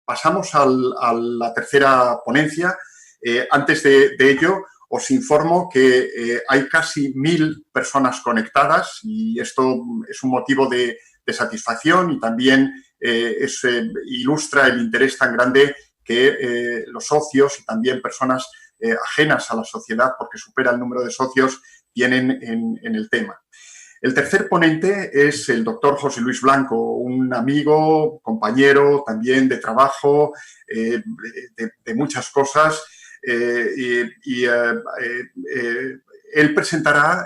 pasamos a la tercera ponencia. Antes de ello, os informo que hay casi 1000 personas conectadas y esto es un motivo de satisfacción y también ilustra el interés tan grande que los socios y también personas ajenas a la sociedad, porque supera el número de socios, tienen en el tema. El tercer ponente es el doctor José Luis Blanco, un amigo, compañero también de trabajo, de muchas cosas. Él presentará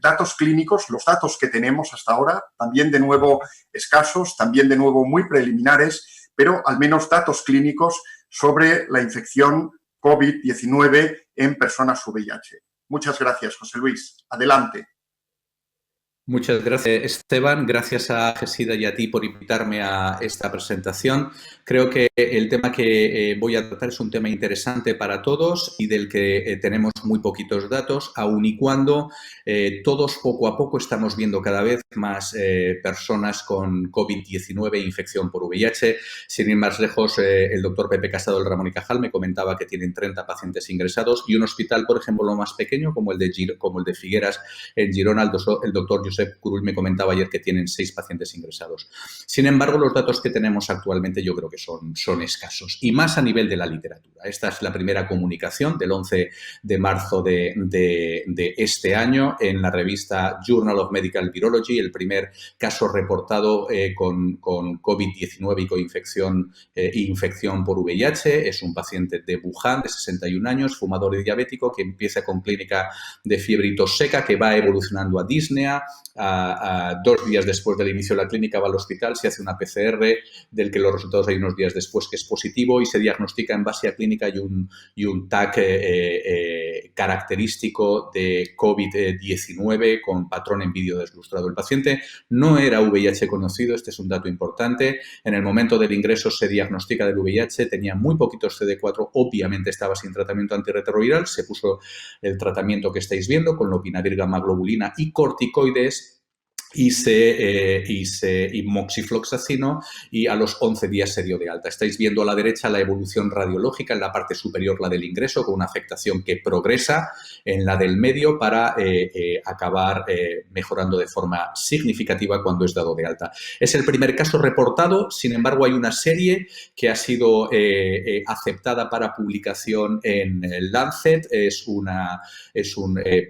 datos clínicos, los datos que tenemos hasta ahora, también de nuevo escasos, también de nuevo muy preliminares, pero al menos datos clínicos sobre la infección COVID-19 en personas VIH. Muchas gracias, José Luis. Adelante. Muchas gracias, Esteban. Gracias a Gesida y a ti por invitarme a esta presentación. Creo que el tema que voy a tratar es un tema interesante para todos y del que tenemos muy poquitos datos, aun y cuando todos poco a poco estamos viendo cada vez más personas con COVID-19 e infección por VIH. Sin ir más lejos, el doctor Pepe Casado del Ramón y Cajal me comentaba que tienen 30 pacientes ingresados y un hospital, por ejemplo, lo más pequeño, como el de Figueras en Girona, el doctor Josep Curull me comentaba ayer que tienen 6 pacientes ingresados. Sin embargo, los datos que tenemos actualmente yo creo que son escasos y más a nivel de la literatura. Esta es la primera comunicación del 11 de marzo de este año en la revista Journal of Medical Virology, el primer caso reportado con COVID-19 y con infección por VIH. Es un paciente de Wuhan de 61 años, fumador y diabético, que empieza con clínica de fiebre y tos seca, que va evolucionando a disnea. 2 días después del inicio de la clínica va al hospital, se hace una PCR del que los resultados hay unos días después que es positivo y se diagnostica en base a clínica y un TAC característico de COVID-19 con patrón en vídeo deslustrado. El paciente no era VIH conocido, este es un dato importante. En el momento del ingreso se diagnostica del VIH, tenía muy poquitos CD4, obviamente estaba sin tratamiento antirretroviral, se puso el tratamiento que estáis viendo con lopinavir, gammaglobulina y corticoides y moxifloxacino y a los 11 días se dio de alta. Estáis viendo a la derecha la evolución radiológica, en la parte superior la del ingreso, con una afectación que progresa en la del medio para acabar mejorando de forma significativa cuando es dado de alta. Es el primer caso reportado, sin embargo hay una serie que ha sido aceptada para publicación en el Lancet. Es un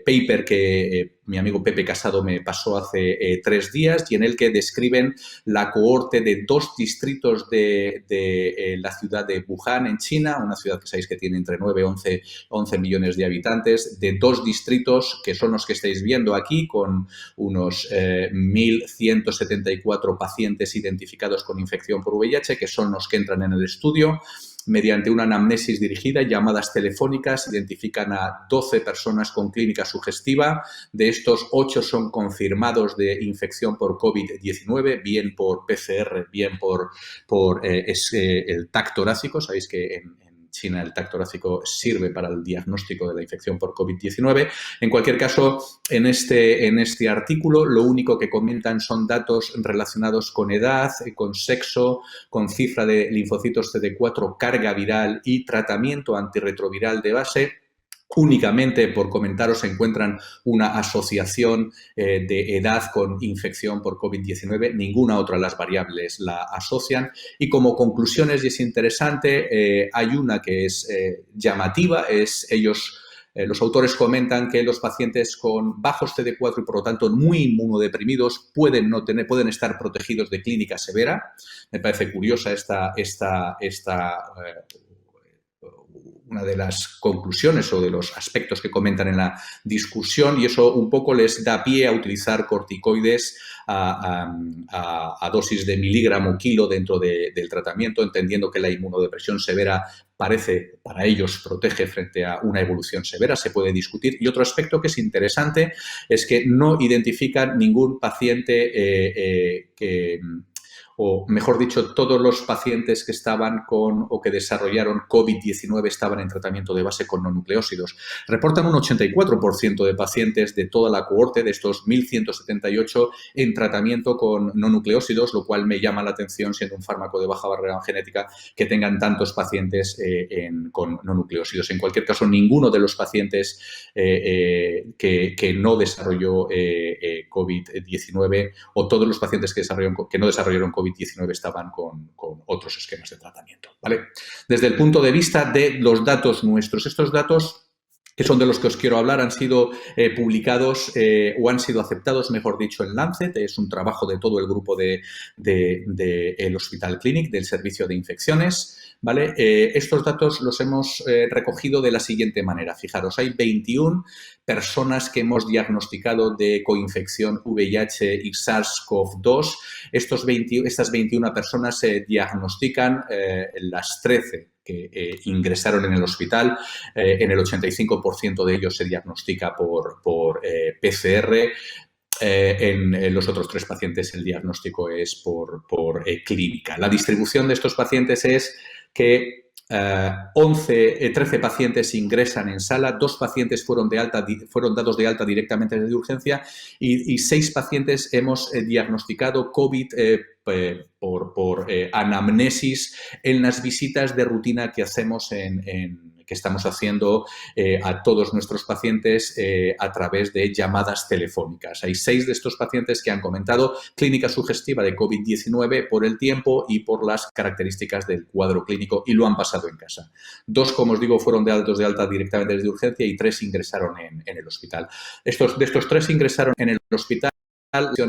paper que mi amigo Pepe Casado me pasó hace 3 días y en el que describen la cohorte de 2 distritos de la ciudad de Wuhan, en China, una ciudad que sabéis que tiene entre 9 y 11 millones de habitantes, de 2 distritos que son los que estáis viendo aquí, con unos 1.174 pacientes identificados con infección por VIH, que son los que entran en el estudio. Mediante una anamnesis dirigida y llamadas telefónicas identifican a 12 personas con clínica sugestiva. De estos, 8 son confirmados de infección por COVID-19, bien por PCR, bien por el TAC torácico. Sabéis que en China el TAC torácico sirve para el diagnóstico de la infección por COVID-19. En cualquier caso, en este artículo lo único que comentan son datos relacionados con edad, con sexo, con cifra de linfocitos CD4, carga viral y tratamiento antirretroviral de base. Únicamente, por comentaros, se encuentran una asociación de edad con infección por COVID-19. Ninguna otra de las variables la asocian. Y como conclusiones, y es interesante, hay una que es llamativa, los autores comentan que los pacientes con bajos CD4 y, por lo tanto, muy inmunodeprimidos pueden estar protegidos de clínica severa. Me parece curiosa una de las conclusiones o de los aspectos que comentan en la discusión, y eso un poco les da pie a utilizar corticoides a dosis de miligramo kilo dentro del tratamiento, entendiendo que la inmunodepresión severa parece, para ellos, protege frente a una evolución severa, se puede discutir. Y otro aspecto que es interesante es que no identifican ningún paciente o mejor dicho, todos los pacientes que estaban con o que desarrollaron COVID-19 estaban en tratamiento de base con no nucleósidos. Reportan un 84% de pacientes de toda la cohorte, de estos 1.178, en tratamiento con no nucleósidos, lo cual me llama la atención, siendo un fármaco de baja barrera genética, que tengan tantos pacientes con no nucleósidos. En cualquier caso, ninguno de los pacientes que no desarrolló COVID-19 o todos los pacientes que no desarrollaron COVID-19 estaban con otros esquemas de tratamiento, ¿vale? Desde el punto de vista de los datos nuestros, estos datos que son de los que os quiero hablar, han sido publicados o han sido aceptados, mejor dicho, en Lancet. Es un trabajo de todo el grupo del Hospital Clinic, del Servicio de Infecciones, ¿vale? Estos datos los hemos recogido de la siguiente manera. Fijaros, hay 21 personas que hemos diagnosticado de coinfección VIH y SARS-CoV-2. Estas 21 personas se diagnostican, las 13 que ingresaron en el hospital, en el 85% de ellos se diagnostica por PCR. En los otros 3 pacientes el diagnóstico es por clínica. La distribución de estos pacientes es que 13 pacientes ingresan en sala, 2 pacientes fueron dados de alta directamente desde urgencia y 6 pacientes hemos diagnosticado COVID por anamnesis en las visitas de rutina que hacemos que estamos haciendo a todos nuestros pacientes a través de llamadas telefónicas. Hay 6 de estos pacientes que han comentado clínica sugestiva de COVID-19 por el tiempo y por las características del cuadro clínico y lo han pasado en casa. 2, como os digo, fueron dados de alta directamente desde urgencia y 3 ingresaron en el hospital. De estos 3 ingresaron en el hospital,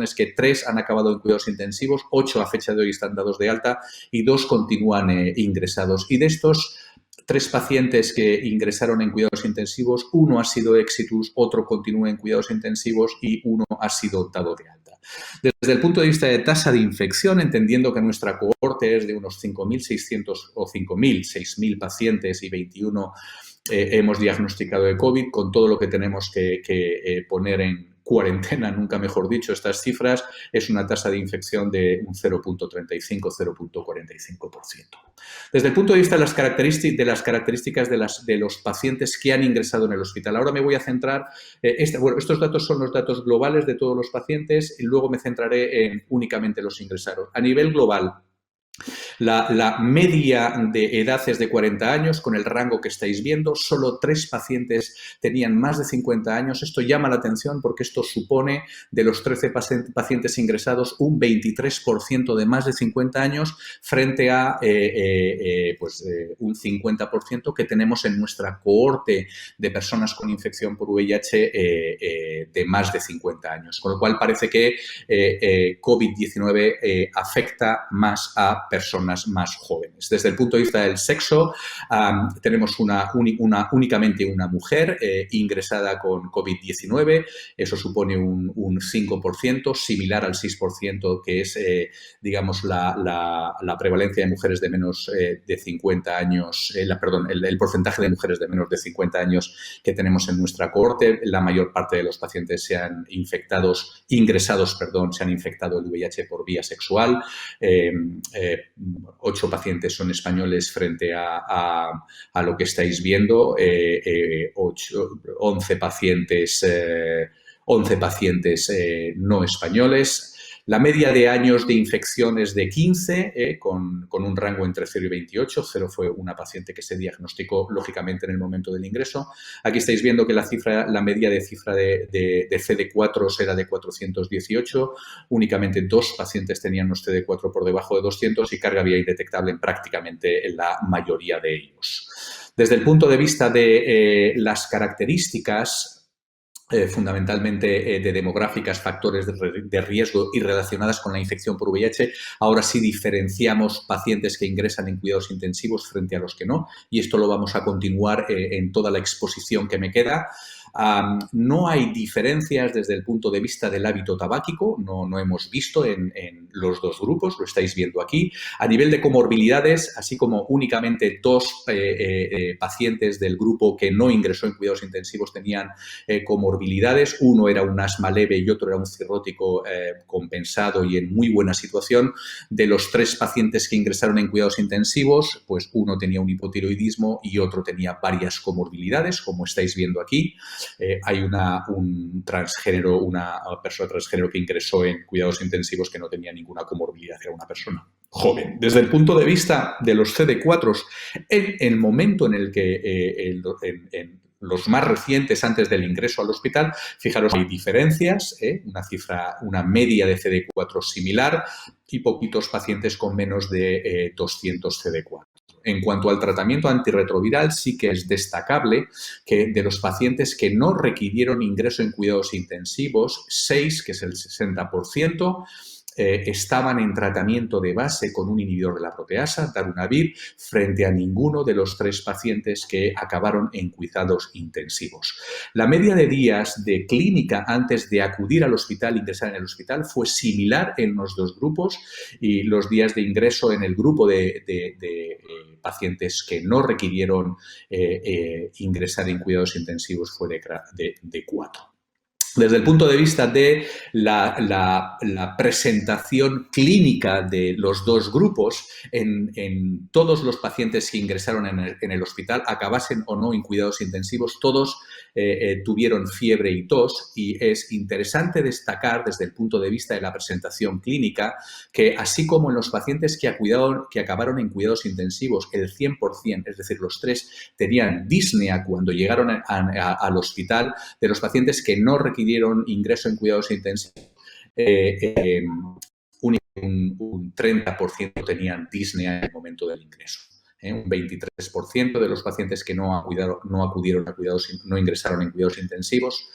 es que 3 han acabado en cuidados intensivos, 8 a fecha de hoy están dados de alta y 2 continúan ingresados. Y de estos 3 pacientes que ingresaron en cuidados intensivos, 1 ha sido exitus, otro continúa en cuidados intensivos y 1 ha sido dado de alta. Desde el punto de vista de tasa de infección, entendiendo que nuestra cohorte es de unos 5.600 o 6.000 pacientes y 21 hemos diagnosticado de COVID, con todo lo que tenemos que poner en cuarentena, nunca mejor dicho, estas cifras, es una tasa de infección de un 0.35-0.45%. Desde el punto de vista de las características de los pacientes que han ingresado en el hospital, ahora me voy a centrar, estos datos son los datos globales de todos los pacientes y luego me centraré en únicamente los ingresados. A nivel global, la media de edad es de 40 años, con el rango que estáis viendo. Solo 3 pacientes tenían más de 50 años. Esto llama la atención porque esto supone, de los 13 pacientes ingresados, un 23% de más de 50 años frente a un 50% que tenemos en nuestra cohorte de personas con infección por VIH de más de 50 años. Con lo cual parece que COVID-19 afecta más a personas más jóvenes. Desde el punto de vista del sexo, tenemos únicamente una mujer ingresada con COVID-19. Eso supone un 5%, similar al 6% que es, digamos, la prevalencia de mujeres de menos de 50 años, el porcentaje de mujeres de menos de 50 años que tenemos en nuestra cohorte. La mayor parte de los pacientes se han infectado el VIH por vía sexual. 8 pacientes son españoles frente a lo que estáis viendo, 11 pacientes no españoles. La media de años de infección es de 15, con un rango entre 0 y 28. 0 fue una paciente que se diagnosticó, lógicamente, en el momento del ingreso. Aquí estáis viendo que la media de cifra de CD4 era de 418. Únicamente 2 pacientes tenían unos CD4 por debajo de 200 y carga vía indetectable en prácticamente la mayoría de ellos. Desde el punto de vista de las características, fundamentalmente de demográficas, factores de riesgo y relacionadas con la infección por VIH, ahora sí diferenciamos pacientes que ingresan en cuidados intensivos frente a los que no, y esto lo vamos a continuar en toda la exposición que me queda. No hay diferencias desde el punto de vista del hábito tabáquico, no hemos visto en los dos grupos, lo estáis viendo aquí. A nivel de comorbilidades, así como únicamente dos pacientes del grupo que no ingresó en cuidados intensivos tenían comorbilidades, uno era un asma leve y otro era un cirrótico compensado y en muy buena situación. De los 3 pacientes que ingresaron en cuidados intensivos, pues uno tenía un hipotiroidismo y otro tenía varias comorbilidades, como estáis viendo aquí. Hay un transgénero, una persona transgénero que ingresó en cuidados intensivos que no tenía ninguna comorbilidad, era una persona joven. Desde el punto de vista de los CD4, en el momento en el que en los más recientes antes del ingreso al hospital, fijaros, hay diferencias, una media de CD4 similar y poquitos pacientes con menos de 200 CD4. En cuanto al tratamiento antirretroviral, sí que es destacable que de los pacientes que no requirieron ingreso en cuidados intensivos, 6, que es el 60%, estaban en tratamiento de base con un inhibidor de la proteasa, darunavir, frente a ninguno de los 3 pacientes que acabaron en cuidados intensivos. La media de días de clínica antes de acudir al hospital, ingresar en el hospital, fue similar en los dos grupos y los días de ingreso en el grupo de pacientes que no requirieron ingresar en cuidados intensivos fue de 4. Desde el punto de vista de la presentación clínica de los dos grupos, en todos los pacientes que ingresaron en el hospital, acabasen o no en cuidados intensivos, todos tuvieron fiebre y tos, y es interesante destacar desde el punto de vista de la presentación clínica que así como en los pacientes que acabaron en cuidados intensivos, el 100%, es decir, los 3 tenían disnea cuando llegaron al hospital, de los pacientes que no requirieron ingreso en cuidados intensivos, un 30% tenían disnea en el momento del ingreso. Un 23% de los pacientes que no acudieron a cuidados, no ingresaron en cuidados intensivos,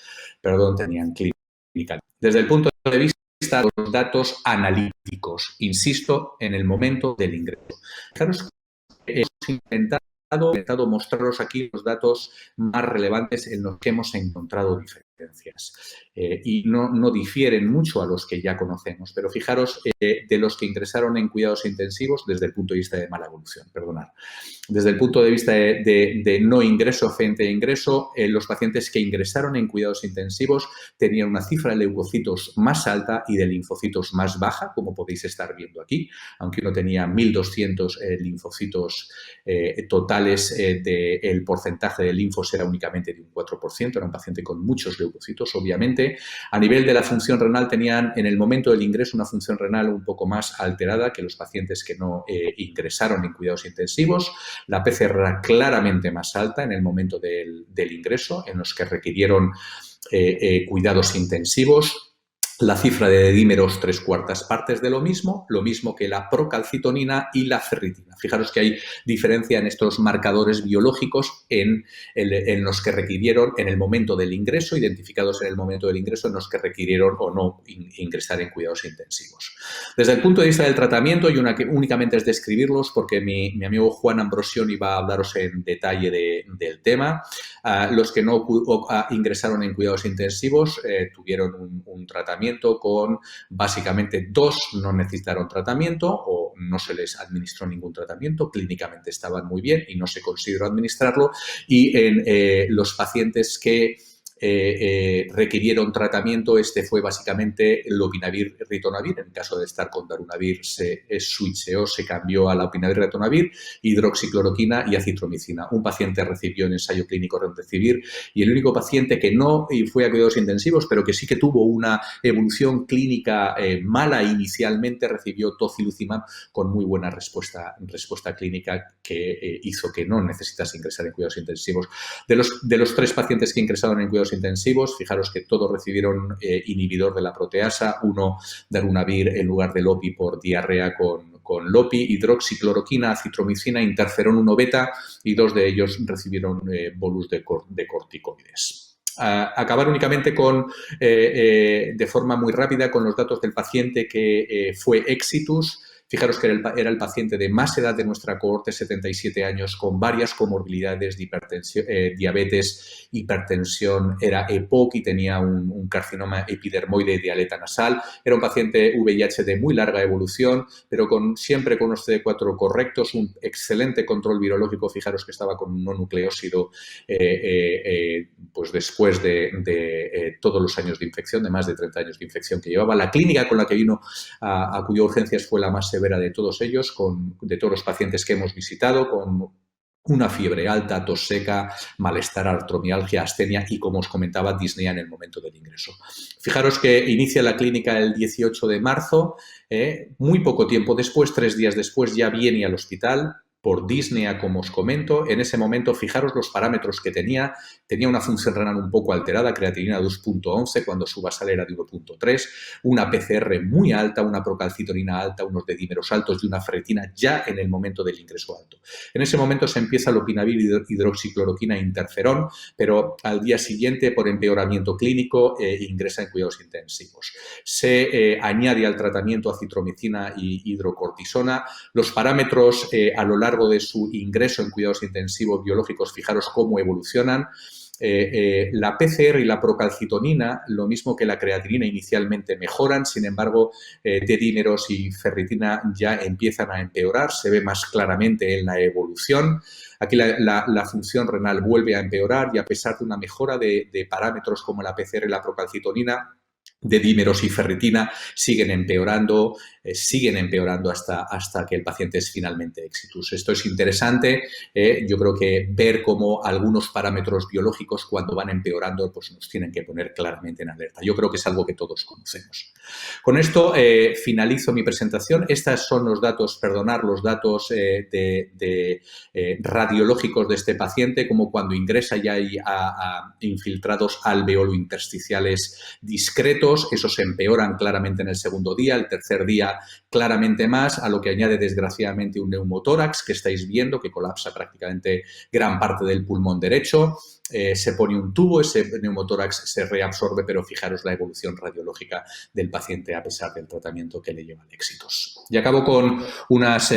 tenían clínica. Desde el punto de vista de los datos analíticos, insisto, en el momento del ingreso. Fijaros que hemos intentado mostraros aquí los datos más relevantes en los que hemos encontrado diferencias. Y no difieren mucho a los que ya conocemos, pero fijaros de los que ingresaron en cuidados intensivos desde el punto de vista de mala evolución, perdonad. Desde el punto de vista de no ingreso frente a ingreso, los pacientes que ingresaron en cuidados intensivos tenían una cifra de leucocitos más alta y de linfocitos más baja, como podéis estar viendo aquí, aunque uno tenía 1.200 linfocitos totales, el porcentaje de linfos era únicamente de un 4%, era un paciente con muchos leucocitos, obviamente. A nivel de la función renal tenían en el momento del ingreso una función renal un poco más alterada que los pacientes que no ingresaron en cuidados intensivos. La PCR era claramente más alta en el momento del ingreso, en los que requirieron cuidados intensivos. La cifra de dímeros 3/4 partes de lo mismo que la procalcitonina y la ferritina. Fijaros que hay diferencia en estos marcadores biológicos en los que requirieron en el momento del ingreso, identificados en el momento del ingreso, en los que requirieron o no ingresar en cuidados intensivos. Desde el punto de vista del tratamiento, y únicamente es describirlos porque mi amigo Juan Ambrosioni va a hablaros en detalle del tema. Los que no ingresaron en cuidados intensivos tuvieron un tratamiento con básicamente 2 no necesitaron tratamiento o no se les administró ningún tratamiento, clínicamente estaban muy bien y no se consideró administrarlo, y en los pacientes que requirieron tratamiento, fue básicamente lopinavir ritonavir. En caso de estar con darunavir se switcheó, se cambió a lopinavir ritonavir, hidroxicloroquina y acitromicina. Un paciente recibió en ensayo clínico remdesivir y el único paciente que no fue a cuidados intensivos, pero que sí que tuvo una evolución clínica mala inicialmente, recibió tocilizumab con muy buena respuesta clínica que hizo que no necesitase ingresar en cuidados intensivos. De los 3 pacientes que ingresaron en cuidados intensivos, fijaros que todos recibieron inhibidor de la proteasa, uno darunavir en lugar de lopi por diarrea con lopi, hidroxicloroquina, acitromicina, interferón 1 beta, y 2 de ellos recibieron bolus de corticoides. Acabar únicamente de forma muy rápida con los datos del paciente que fue exitus. Fijaros que era el paciente de más edad de nuestra cohorte, 77 años, con varias comorbilidades de hipertensión, diabetes, hipertensión, era EPOC y tenía un carcinoma epidermoide de aleta nasal. Era un paciente VIH de muy larga evolución, pero siempre con unos CD4 correctos, un excelente control virológico. Fijaros que estaba con un no nucleósido pues después de todos los años de infección, de más de 30 años de infección que llevaba. La clínica con la que vino a cuya urgencias fue la más severa de todos ellos, de todos los pacientes que hemos visitado, con una fiebre alta, tos seca, malestar, artromialgia, astenia y, como os comentaba, disnea en el momento del ingreso. Fijaros que inicia la clínica el 18 de marzo, muy poco tiempo después, 3 días después, ya viene al hospital por disnea, como os comento. En ese momento, fijaros los parámetros que tenía. Tenía una función renal un poco alterada, creatinina 2.11, cuando su basal era de 1.3, una PCR muy alta, una procalcitonina alta, unos dedímeros altos y una ferritina ya en el momento del ingreso alto. En ese momento se empieza lopinavir, hidroxicloroquina e interferón, pero al día siguiente, por empeoramiento clínico, ingresa en cuidados intensivos. Se añade al tratamiento acitromicina y hidrocortisona. Los parámetros a lo largo de su ingreso en cuidados intensivos biológicos, fijaros cómo evolucionan. La PCR y la procalcitonina, lo mismo que la creatinina, inicialmente mejoran, sin embargo, dedímeros y ferritina ya empiezan a empeorar, se ve más claramente en la evolución. Aquí la función renal vuelve a empeorar y, a pesar de una mejora de parámetros como la PCR y la procalcitonina, dedímeros y ferritina siguen empeorando hasta que el paciente es finalmente exitus. Esto es interesante, yo creo que ver cómo algunos parámetros biológicos, cuando van empeorando, pues nos tienen que poner claramente en alerta. Yo creo que es algo que todos conocemos. Con esto finalizo mi presentación. Estos son los datos, los datos radiológicos de este paciente, como cuando ingresa ya hay infiltrados alveolo-intersticiales discretos. Esos empeoran claramente en el segundo día, el tercer día claramente más, a lo que añade desgraciadamente un neumotórax que estáis viendo, que colapsa prácticamente gran parte del pulmón derecho. Se pone un tubo, ese neumotórax se reabsorbe, pero fijaros la evolución radiológica del paciente a pesar del tratamiento que le lleva al éxitos. Y acabo con unas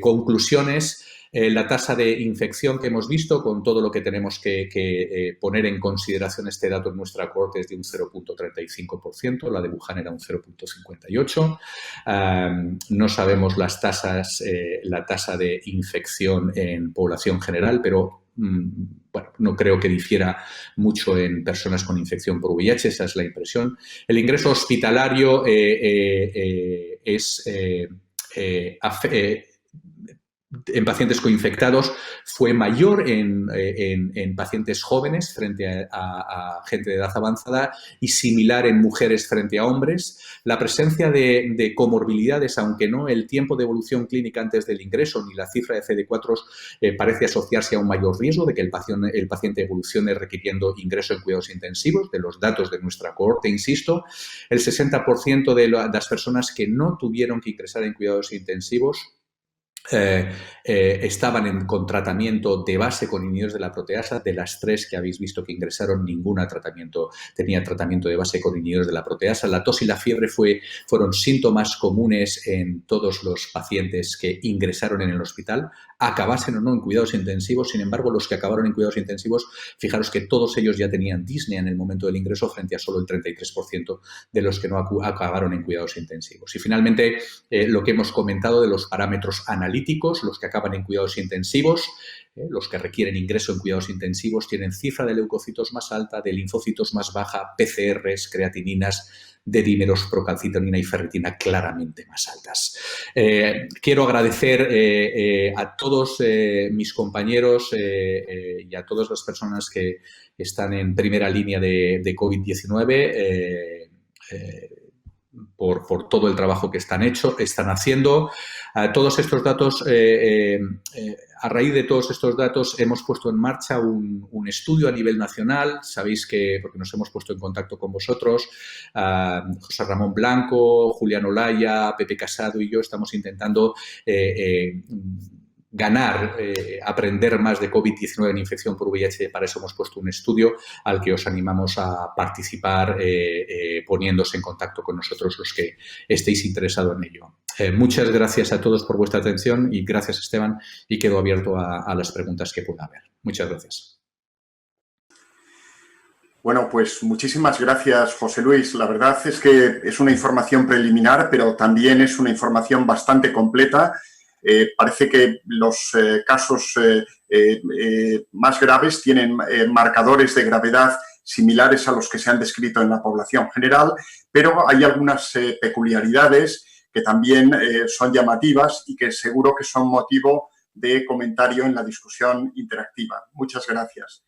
conclusiones. La tasa de infección que hemos visto, con todo lo que tenemos que poner en consideración, este dato en nuestra cohorte es de un 0.35%, la de Wuhan era un 0.58%. No sabemos las tasas, la tasa de infección en población general, pero bueno, no creo que difiera mucho en personas con infección por VIH, esa es la impresión. El ingreso hospitalario en pacientes coinfectados fue mayor en pacientes jóvenes frente a gente de edad avanzada y similar en mujeres frente a hombres. La presencia de comorbilidades, aunque no el tiempo de evolución clínica antes del ingreso ni la cifra de CD4 parece asociarse a un mayor riesgo de que el paciente evolucione requiriendo ingreso en cuidados intensivos. De los datos de nuestra cohorte, insisto, el 60% de las personas que no tuvieron que ingresar en cuidados intensivos estaban con tratamiento de base con inhibidores de la proteasa. De las 3 que habéis visto que ingresaron, ninguna tenía tratamiento de base con inhibidores de la proteasa. La tos y la fiebre fueron síntomas comunes en todos los pacientes que ingresaron en el hospital, acabasen o no en cuidados intensivos. Sin embargo, los que acabaron en cuidados intensivos, fijaros que todos ellos ya tenían disnea en el momento del ingreso, frente a solo el 33% de los que no acabaron en cuidados intensivos. Y finalmente, lo que hemos comentado de los parámetros analíticos, los que acaban en cuidados intensivos, los que requieren ingreso en cuidados intensivos, tienen cifra de leucocitos más alta, de linfocitos más baja, PCRs, creatininas, dedímeros, procalcitonina y ferritina claramente más altas. Quiero agradecer a todos mis compañeros y a todas las personas que están en primera línea de COVID-19 por todo el trabajo que están haciendo. Todos estos datos, a raíz de todos estos datos, hemos puesto en marcha un estudio a nivel nacional. Sabéis que, porque nos hemos puesto en contacto con vosotros, José Ramón Blanco, Julián Olaya, Pepe Casado y yo estamos intentando aprender más de COVID-19 en infección por VIH. Para eso hemos puesto un estudio al que os animamos a participar poniéndose en contacto con nosotros los que estéis interesados en ello. Muchas gracias a todos por vuestra atención y gracias, Esteban, y quedo abierto a las preguntas que pueda haber. Muchas gracias. Bueno, pues muchísimas gracias, José Luis. La verdad es que es una información preliminar, pero también es una información bastante completa. Parece que los casos más graves tienen marcadores de gravedad similares a los que se han descrito en la población general, pero hay algunas peculiaridades que también son llamativas y que seguro que son motivo de comentario en la discusión interactiva. Muchas gracias.